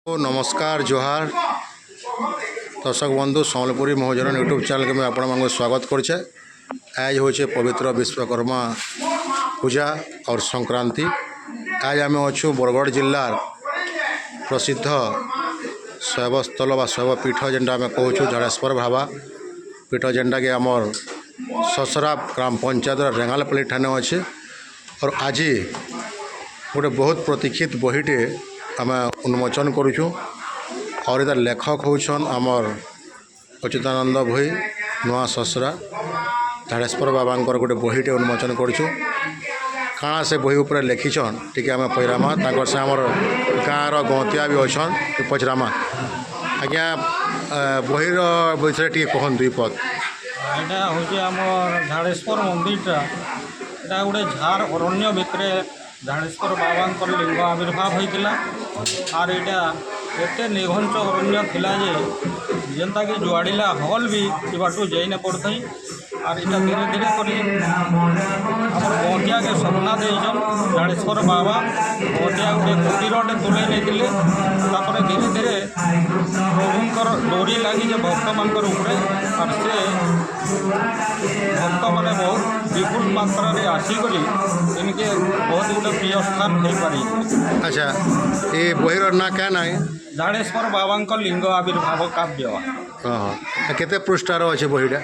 नमस्कार जोहार दर्शक बंधु सम्बलपुरी महोजन यूट्यूब चैनल के मैं आपण स्वागत करछे। आज होचे पवित्र विश्वकर्मा पूजा और संक्रांति। आज आम अच्छू बरगढ़ जिलार प्रसिद्ध शैवस्थल व शैवपीठ जेनटा आम कहूँ झाड़ेश्वर भावा पीठ जेनटा कि आमर ससरा ग्राम पंचायत रेंगालपल्ली ठाने अच्छे। और आज गोटे बहुत प्रतीक्षित बहीटे आम उन्मोचन करुँ और इधर लेखक होउछन आमर अच्युतानंद भई नुआ ससरा झाड़ेश्वर बाबांकर गोटे बहीटे उन्मोचन करुँ। काଣା से बही उपर लिखिछन टिके आम पचरामा तांकर से आमर गाँव गंतिया भी अच्छन पचरामा। आज्ञा बहीर विषय टिके कहन दुई पद। यहाँ हूँ आम झाड़ेश्वर मंदिरटा यहाँ गोटे झार अरण्य भितर झाड़ेश्वर बाबा लिंग आविर्भाव होता और यहाँ एत निघंच अरण्य थिला जे जेनता कि जुआड़िला हल भी बाटू जाई न पड़ता और यहाँ धीरे धीरे कर गंटिया के सपना देन झाड़ेश्वर बाबा गंटिया गोटे कुटीरटे तुले नहीं धीरे धीरे प्रभुंर डोरी लगी भक्त मान और से भक्त मैंने बहुत विपुल मात्रा आसिक इनके बहुत गोटे प्रिय स्थान हो पारी। अच्छा ये बहीर ना क्या ना झाड़ेश्वर बाबा लिंग आविर्भाव काव्य। हाँ केते पृष्ठार अच्छे बहीटा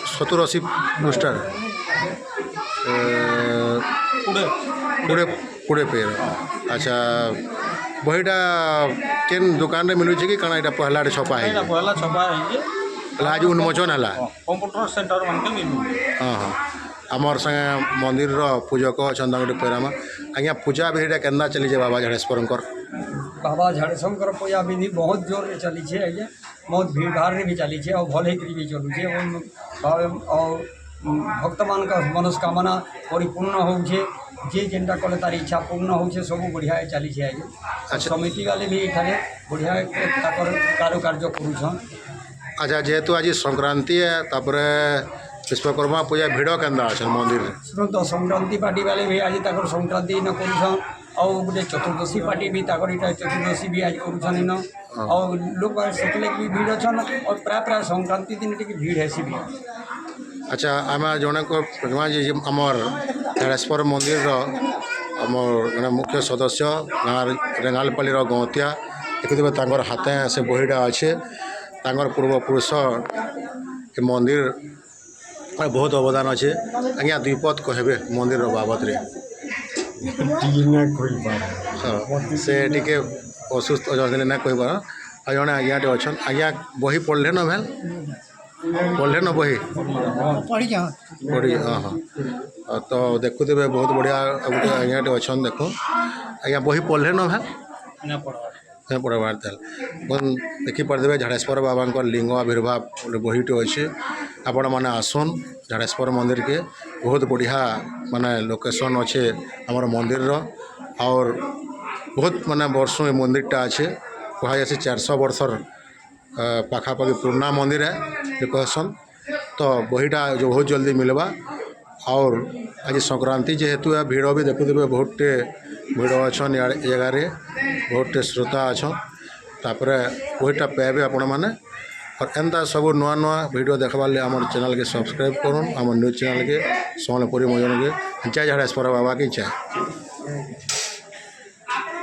70-80 पृष्ठार कोड़े पेड़। अच्छा बहीटा केन दुकान रे मिलुछि कि काना एटा पहला छपा है? एटा पहला छपा है आज उन्मोचन हला कंप्यूटर सेंटर मन के मिलु। हाँ हाँ आमर संगे मंदिर पूजक अच्छा गोटे पेरामा। आज्ञा पूजा विधिटा केन्दा चली बाबा झाड़ेश्वरंकर? बाबा झाड़ेश्वर पूजा विधि बहुत जोर रे चली है आज्ञा, बहुत भीड़ भाड़ रे भी चली है और भले भी चलू और भक्त मान का मनस्कामना परिपूर्ण होउछे जे जेनटा कले तार इच्छा पूर्ण होउछे सब बढ़िया चली है आज्ञा। अच्छा समिति वाले भी एठारे बढ़िया कारुकार्य करूछन। अच्छा जेहेतु आज संक्रांति है तापरे विश्वकर्मा पूजा भिड़ केन्दा अच्छा मंदिर तो संक्रांति पार्टी वाले भी आज तक संक्रांति न करूछन और गोटे चतुर्दशी पार्टी भी ताकर इटा चतुर्दशी भी आज करूछन इन और लोग सेतले भी भीड़ अच्छन और प्राय प्राय संक्रांति दिन टिके भीड़ हेसी भी। अच्छा आम जड़े को आमर झाड़ेश्वर मंदिर आमर जड़े मुख्य सदस्य गाँव रेंगालपल्ली गंतिया देखुवे तांकर हाथे से बहीटा अच्छे तांकर पूर्वपुरुष ए मंदिर बहुत अवदान अच्छे। आज्ञा दुई पद कहबे मंदिर बाबद रे? हाँ से टिके असुस्थ अच्छे ना कह पार आ जड़े आज्ञाटे अच्छन। आज्ञा बही पढ़ले न भेल पढ़ले न बही पढ़ी? हाँ हाँ तो देखुवे बहुत बढ़िया गोटे आज्ञाटे अच्छन। देख आज्ञा बही पढ़ले न भेल नहीं पढ़वार तेल देखिपारे झाड़ेश्वर बाबा लिंग आविर्भाव गोटे बहीटे अच्छे। आपण मैंने आसन झाड़ेश्वर मंदिर के बहुत बढ़िया माने लोकेशन अच्छे आमर मंदिर और बहुत माने वर्ष ये मंदिरटा अच्छे कह जाए 400 वर्षर पाखापाखि पुराना मंदिर है कहसन। तो बहीटा जो बहुत जल्दी मिलवा और आज संक्रांति जेहेतु है भीड़ भी देखुवे बहुतटे भीड़ अच्छन जगार बहुतटे श्रोता अच्छन तापर बहीटा पाइबे आपण मैंने। और एंता सब नुआ नुआ वीडियो देखवार लिए आम चैनल के सब्सक्राइब करूँ आम न्यूज चैनल के सम्बलपुरी महोजन के जय झाड़ेश्वर बाबा की जय।